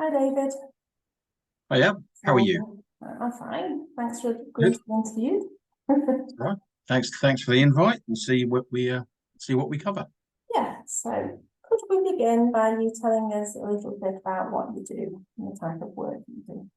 Hi, David. Oh yeah, how are you? I'm fine. Thanks for agreeing Good. to the interview. All right. Thanks for the invite. We'll see what we cover. Yeah, so could we begin by you telling us a little bit about what you do and the type of work you do?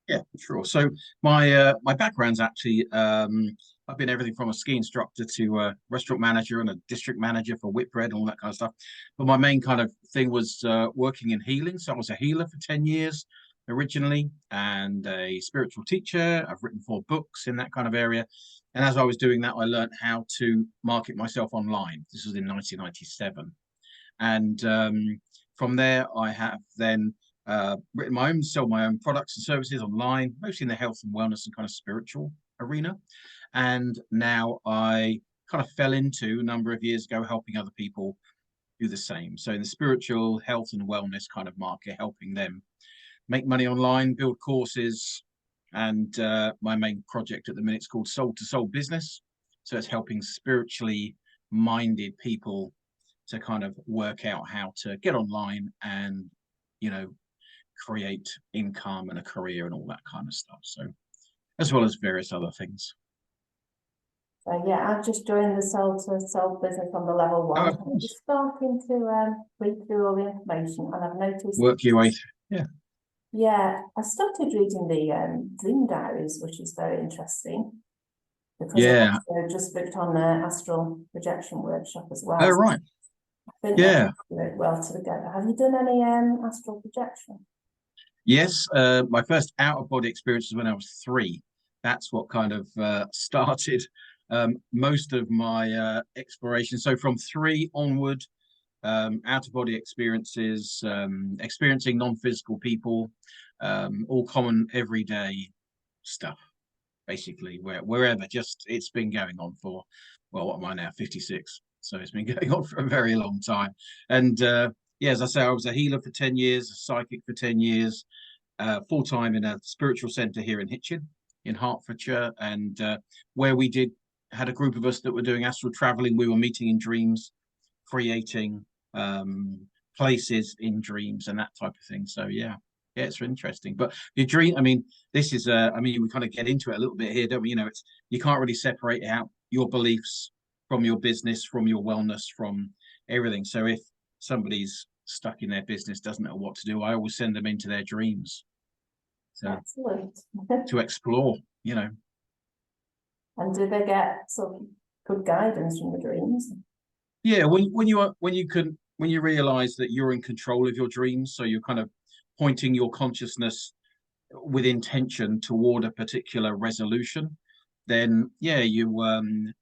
Yeah, sure. So my background's actually I've been everything from a ski instructor to a restaurant manager and a district manager for Whitbread and all that kind of stuff. But my main kind of thing was working in healing. So I was a healer for 10 years originally and a spiritual teacher. I've written 4 books in that kind of area. And as I was doing that, I learned how to market myself online. This was in 1997. And from there, I have then written my own, sold my own products and services online, mostly in the health and wellness and kind of spiritual arena. And now I kind of fell into a number of years ago helping other people do the same. So in the spiritual health and wellness kind of market, helping them make money online, build courses. And my main project at the minute is called Soul to Soul Business. So it's helping spiritually minded people to kind of work out how to get online and, you know, create income and a career and all that kind of stuff. So, as well as various other things. So yeah, I've just joined the Soul to Soul business on the level Oh, one. of I'm course. just starting to read through all the information, and I've noticed, Work your way through. Yeah. yeah, I started reading the dream diaries, which is very interesting because I've Yeah. also just booked on the astral projection workshop as Oh, well. right. I think that Yeah. would work well together. Have you done any astral projection? Yes. My first out of body experience was when I was 3. That's what kind of started most of my exploration. So from 3 onward, out of body experiences, experiencing non-physical people, all common everyday stuff, basically, wherever. Just it's been going on for, well, what am I now? 56. So it's been going on for a very long time. And yeah, as I say, I was a healer for 10 years, a psychic for 10 years, full time in a spiritual centre here in Hitchin, in Hertfordshire, and where we had a group of us that were doing astral traveling. We were meeting in dreams, creating places in dreams and that type of thing. So yeah, yeah, it's interesting. But your dream, I mean, this is I mean, we kind of get into it a little bit here, don't we? It's you can't really separate out your beliefs from your business, from your wellness, from everything. So if somebody's stuck in their business, doesn't know what to do, I always send them into their dreams to Excellent. explore. And do they get sort of good guidance from the dreams? Yeah, when you realize that you're in control of your dreams, so you're kind of pointing your consciousness with intention toward a particular resolution, then yeah, you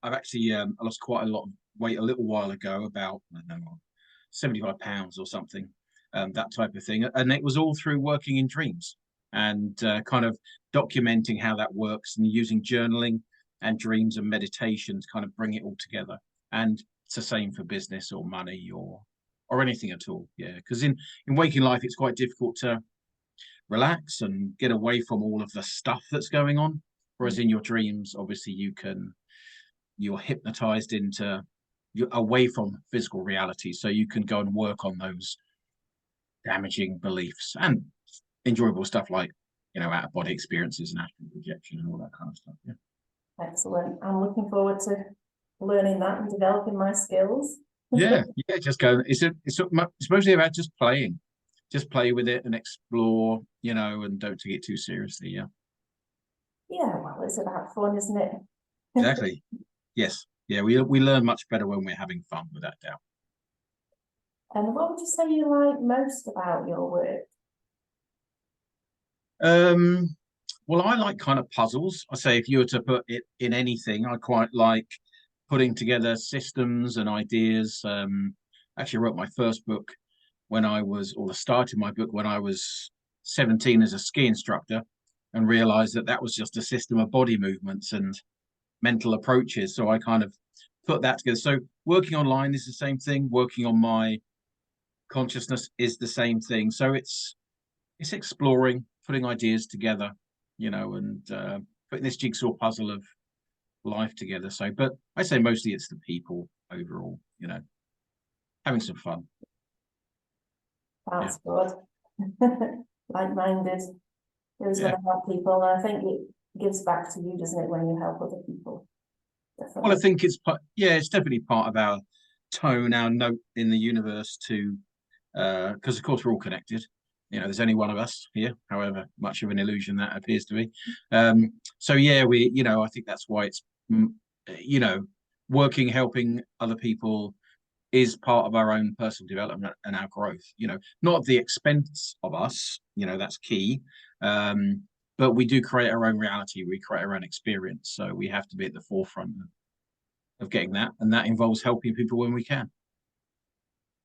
I've actually I lost quite a lot of weight a little while ago, about I don't know, 75 pounds or something, that type of thing. And it was all through working in dreams and kind of documenting how that works and using journaling and dreams and meditation to kind of bring it all together. And it's the same for business or money or anything at all. Yeah, because in waking life, it's quite difficult to relax and get away from all of the stuff that's going on. Whereas in your dreams, obviously, you're hypnotized into you're away from physical reality, so you can go and work on those damaging beliefs and enjoyable stuff like out of body experiences and astral projection and all that kind of stuff. Yeah. Excellent. I'm looking forward to learning that and developing my skills. Yeah, yeah, just go. It's mostly about just playing, just play with it and explore, and don't take it too seriously. Yeah, Yeah, well, it's about fun, isn't it? exactly. Yes, yeah, we learn much better when we're having fun, without doubt. And what would you say you like most about your work? Um, well, I like kind of puzzles. I say if you were to put it in anything, I quite like putting together systems and ideas. Actually, I wrote my first book when I was, or the start of my book when I was 17 as a ski instructor, and realized that that was just a system of body movements and mental approaches. So I kind of put that together. So working online is the same thing. Working on my consciousness is the same thing. So it's exploring, putting ideas together, and putting this jigsaw puzzle of life together. So, but I say mostly it's the people overall, having some fun. Yeah. That's good. like-minded, who's going Yeah. to help people. And I think it gives back to you, doesn't it, when you help other people? Well, I Definitely. think it's yeah, it's definitely part of our tone, our note in the universe to, because of course we're all connected. You know, there's only one of us here, however much of an illusion that appears to be. So yeah, I think that's why it's, you know, working, helping other people is part of our own personal development and our growth. Not at the expense of us. That's key. But we do create our own reality. We create our own experience. So we have to be at the forefront of getting that, and that involves helping people when we can.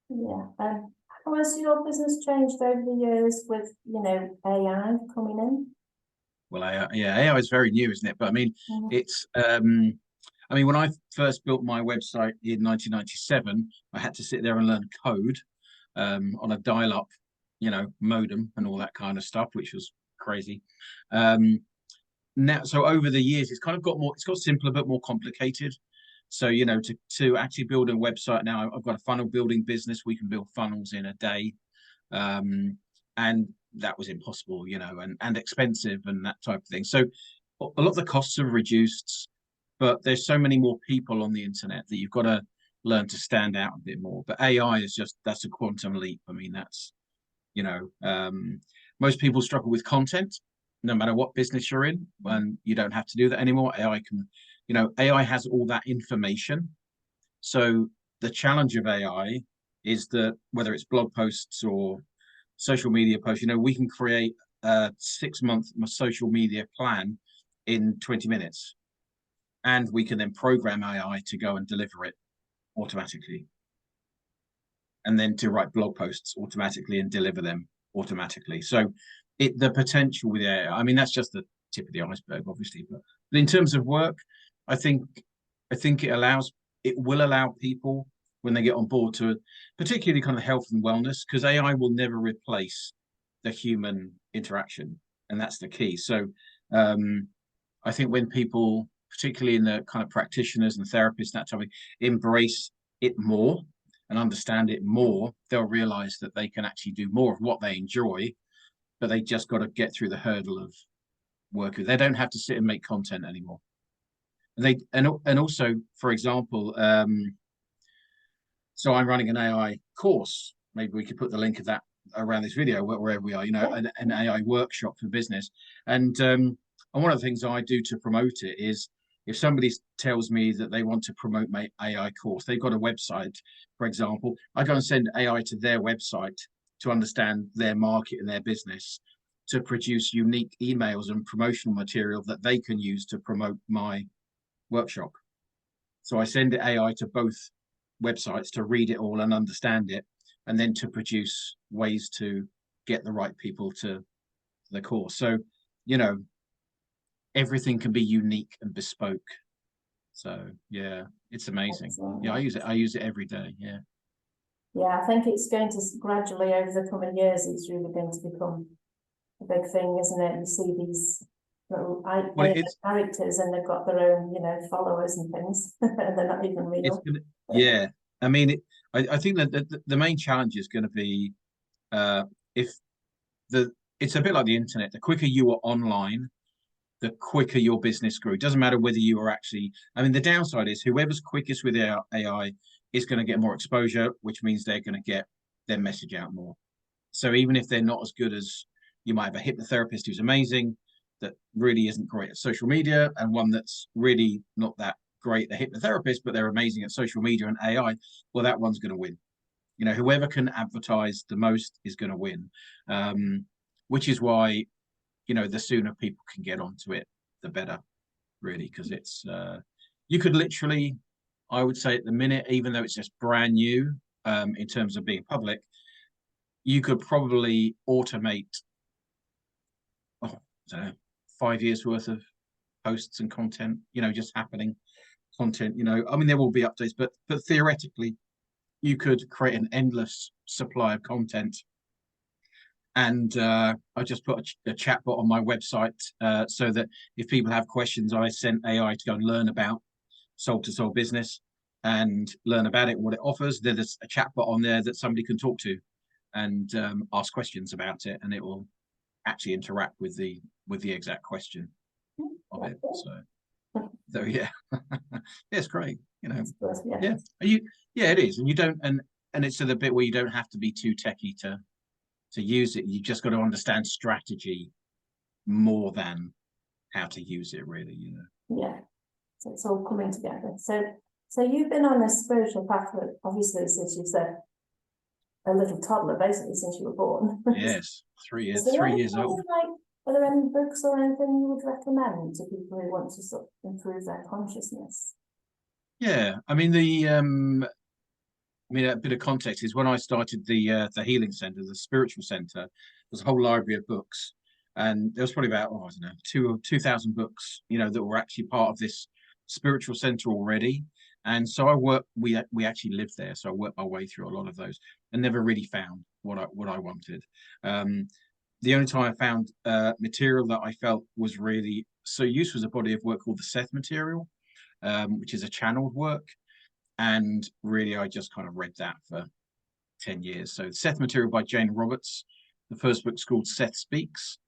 Yeah. How has your business changed over the years with, AI coming in? Well, AI is very new, isn't it? But I mean, it's when I first built my website in 1997, I had to sit there and learn code on a dial-up, modem and all that kind of stuff, which was crazy. Now, so over the years, it's kind of it's got simpler but more complicated. So, to actually build a website now, I've got a funnel building business. We can build funnels in a day. And that was impossible, and expensive and that type of thing. So a lot of the costs have reduced, but there's so many more people on the internet that you've got to learn to stand out a bit more. But AI is that's a quantum leap. I mean, that's, most people struggle with content, no matter what business you're in, and you don't have to do that anymore. AI has all that information. So the challenge of AI is that whether it's blog posts or social media posts, we can create a 6-month social media plan in 20 minutes. And we can then program AI to go and deliver it automatically. And then to write blog posts automatically and deliver them automatically. So the potential with AI, I mean, that's just the tip of the iceberg, obviously. But in terms of work, I think it will allow people when they get on board to, particularly kind of health and wellness, because AI will never replace the human interaction, and that's the key. So I think when people, particularly in the kind of practitioners and therapists, that type of, embrace it more and understand it more, they'll realize that they can actually do more of what they enjoy, but they just got to get through the hurdle of working. They don't have to sit and make content anymore. And also, for example, so I'm running an AI course. Maybe we could put the link of that around this video, wherever we are, an AI workshop for business. And one of the things I do to promote it is, if somebody tells me that they want to promote my AI course, they've got a website, for example, I go and send AI to their website to understand their market and their business, to produce unique emails and promotional material that they can use to promote my workshop. So I send AI to both websites to read it all and understand it, and then to produce ways to get the right people to the course. So, everything can be unique and bespoke. So yeah, it's amazing. Excellent. Yeah, I use it every day. Yeah. Yeah, I think it's going to gradually, over the coming years, it's really going to become a big thing, isn't it? You see these little characters, and they've got their own, followers and things, and they're not even real. Yeah. I mean, I think that the main challenge is going to be, if it's a bit like the internet. The quicker you are online, the quicker your business grew. It doesn't matter whether you are actually, I mean, the downside is whoever's quickest with AI is going to get more exposure, which means they're going to get their message out more. So even if they're not as good as, you might have a hypnotherapist who's amazing, that really isn't great at social media, and one that's really not that great, the hypnotherapist, but they're amazing at social media and AI, well, that one's going to win. Whoever can advertise the most is going to win, which is why, the sooner people can get onto it, the better, really, because it's, you could literally, I would say at the minute, even though it's just brand new, in terms of being public, you could probably automate, I don't know, 5 years worth of posts and content, just happening content, I mean, there will be updates, but theoretically, you could create an endless supply of content. And I just put a chatbot on my website, so that if people have questions, I send AI to go and learn about soul to soul business and learn about it, what it offers. There's a chatbot on there that somebody can talk to and ask questions about it, and it will actually interact with the exact question of it. So yeah, it's great. You know, yeah. Yeah, it is, and you don't, and it's to the bit where you don't have to be too techie to use it. You just got to understand strategy more than how to use it, really. You know. Yeah. So it's all coming together. So you've been on a spiritual path, obviously, since you said a little toddler, basically, since you were born. Yes, 3 years, So 3 years old. Are there any books or anything you would recommend to people who want to sort of improve their consciousness? Yeah, I mean a bit of context is when I started the healing center, the spiritual center, there's a whole library of books, and there was probably about, I don't know, 2,000 books, you know, that were actually part of this spiritual center already. And so we actually lived there, so I worked my way through a lot of those and never really found what I wanted. The only time I found material that I felt was really so useful was a body of work called the Seth material, which is a channeled work. And really, I just kind of read that for 10 years. So Seth material by Jane Roberts. The first book's called Seth Speaks.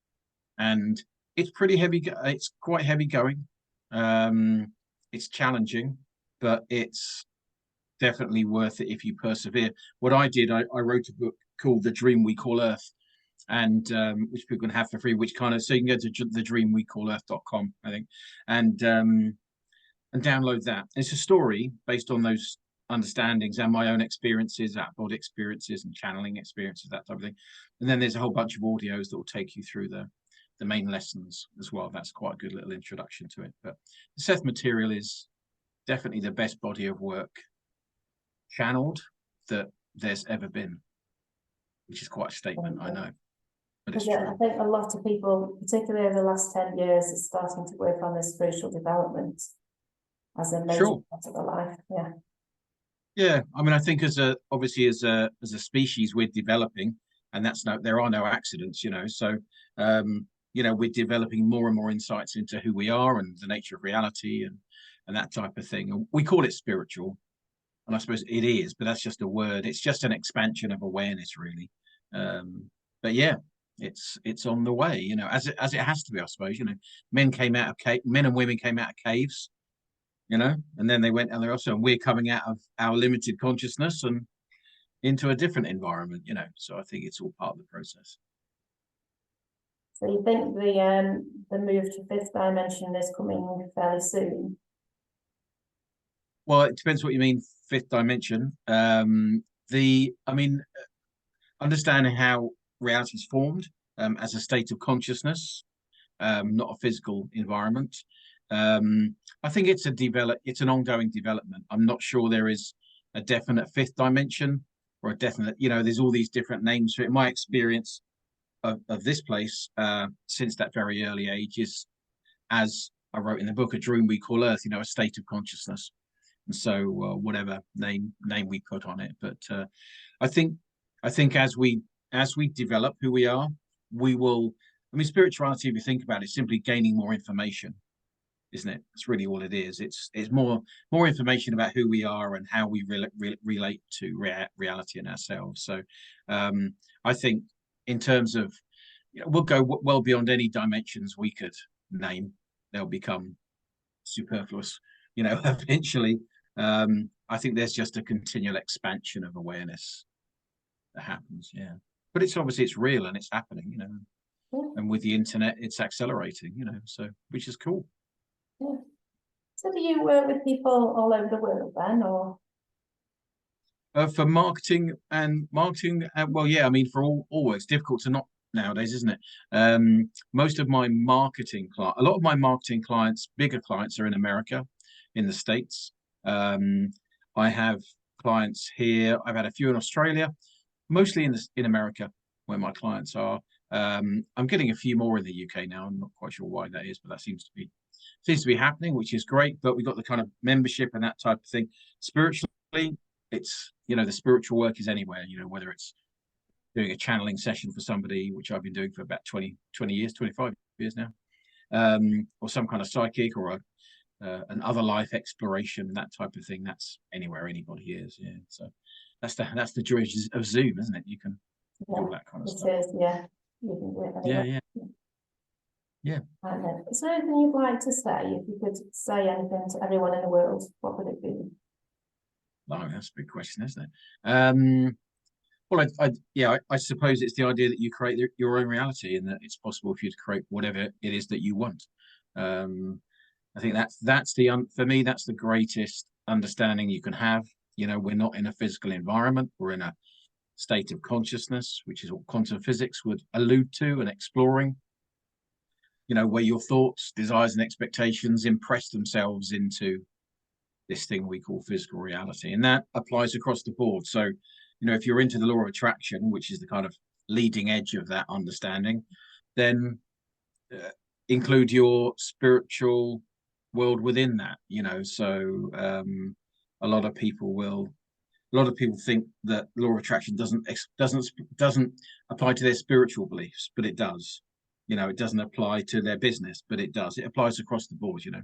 And it's pretty heavy. It's quite heavy going. It's challenging, but it's definitely worth it if you persevere. What I did, I wrote a book called The Dream We Call Earth, and which people can have for free, which kind of, so you can go to thedreamwecallearth.com, I think, and download that. It's a story based on those understandings and my own experiences, out-body experiences and channeling experiences, that type of thing. And then there's a whole bunch of audios that will take you through the main lessons as well. That's quite a good little introduction to it. But the Seth material is definitely the best body of work channeled that there's ever been, which is quite a statement, I know. But it's true. I think a lot of people, particularly over the last 10 years, are starting to work on their spiritual development as a major part of their life. Yeah. Yeah, I mean, I think obviously as a species we're developing, and there are no accidents, you know. So you know, we're developing more and more insights into who we are and the nature of reality and that type of thing. And we call it spiritual, and I suppose it is, but that's just a word. It's just an expansion of awareness, really. But yeah, it's on the way, you know, as it has to be, I suppose. You know, men and women came out of caves, you know, and then they went and we're coming out of our limited consciousness and into a different environment, you know. So I think it's all part of the process. So you think the move to fifth dimension is coming fairly soon? Well, it depends what you mean, fifth dimension. I mean, understanding how reality is formed as a state of consciousness, not a physical environment. I think it's an ongoing development. I'm not sure there is a definite fifth dimension or a definite, you know, there's all these different names for it. My experience of this place since that very early age is, as I wrote in the book, a dream we call Earth, you know, a state of consciousness. And so whatever name we put on it. But I think as we develop who we are, we will, I mean, spirituality, if you think about it, is simply gaining more information, isn't it? That's really all it is. It's more information about who we are and how we relate to reality and ourselves. So I think in terms of, you know, we'll go well beyond any dimensions we could name. They'll become superfluous, you know, eventually. I think there's just a continual expansion of awareness that happens. Yeah, but it's real and it's happening, you know. And with the internet, it's accelerating, you know, so which is cool. Yeah. So do you work with people all over the world then, or? For marketing, well, yeah, I mean, for all work, it's difficult to not nowadays, isn't it? Most of my marketing a lot of my marketing clients, bigger clients, are in America, in the States. I have clients here. I've had a few in Australia, mostly in America, where my clients are. I'm getting a few more in the UK now. I'm not quite sure why that is, but that seems to be happening, which is great. But we've got the kind of membership and that type of thing. Spiritually, it's, you know, the spiritual work is anywhere, you know, whether it's doing a channeling session for somebody, which I've been doing for about 20 years, 25 years now, or some kind of psychic or an other life exploration, that type of thing. That's anywhere anybody is. Yeah. So that's the joy of Zoom, isn't it? You can all that kind of it stuff. is, yeah. You can do it anyway. Yeah. Is there anything you'd like to say? If you could say anything to everyone in the world, what would it be? Oh, that's a big question, isn't it? Well, I suppose it's the idea that you create your own reality, and that it's possible for you to create whatever it is that you want. I think for me, that's the greatest understanding you can have. You know, we're not in a physical environment; we're in a state of consciousness, which is what quantum physics would allude to and exploring. You know, where your thoughts, desires, and expectations impress themselves into this thing we call physical reality, and that applies across the board. So, you know, if you're into the law of attraction, which is the kind of leading edge of that understanding, then include your spiritual world within that. You know, so a lot of people think that law of attraction doesn't apply to their spiritual beliefs, but it does. You know, it doesn't apply to their business, but it does. It applies across the board. You know,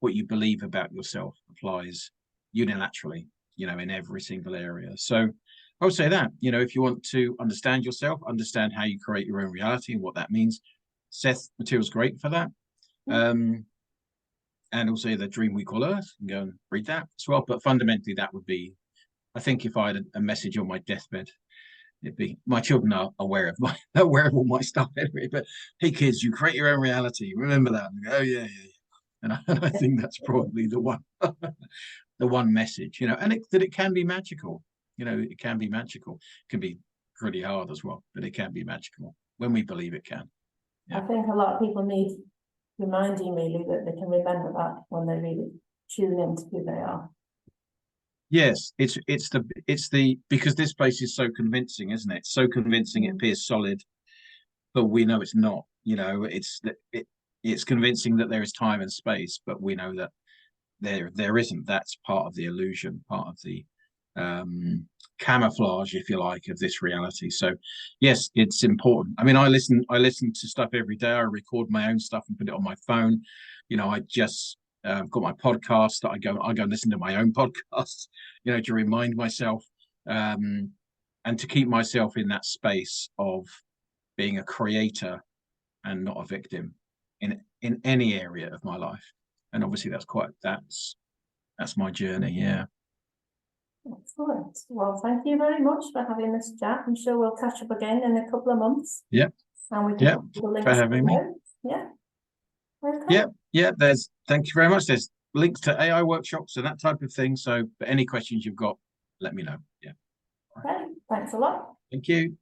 what you believe about yourself applies unilaterally, you know, in every single area. So I would say that, you know, if you want to understand yourself, understand how you create your own reality and what that means, Seth material's great for that. And also the Dream We Call Earth, and go and read that as well. But fundamentally, that would be, I think, if I had a message on my deathbed, it'd be, my children are aware of all my stuff anyway. But hey, kids, you create your own reality. Remember that. And go, oh yeah. And I think that's probably the one message, you know, and that it can be magical. You know, it can be magical. It can be pretty hard as well, but it can be magical when we believe it can. I think a lot of people need reminding really that they can remember that when they really tune into who they are. Yes, it's the because this place is so convincing, isn't it? So convincing, it appears solid, but we know it's not. You know, it's convincing that there is time and space, but we know that there isn't. That's part of the illusion, part of the camouflage, if you like, of this reality. So yes, it's important. I mean, I listen to stuff every day. I record my own stuff and put it on my phone. You know, I just got my podcast that I go and listen to my own podcasts, you know, to remind myself and to keep myself in that space of being a creator and not a victim in any area of my life. And obviously that's my journey. Yeah. Excellent. Well, thank you very much for having this chat. I'm sure we'll catch up again in a couple of months. Yeah. And we can for having me. Yeah. Okay. Thank you very much. There's links to AI workshops and that type of thing. So for any questions you've got, let me know. Yeah. Okay. Thanks a lot. Thank you.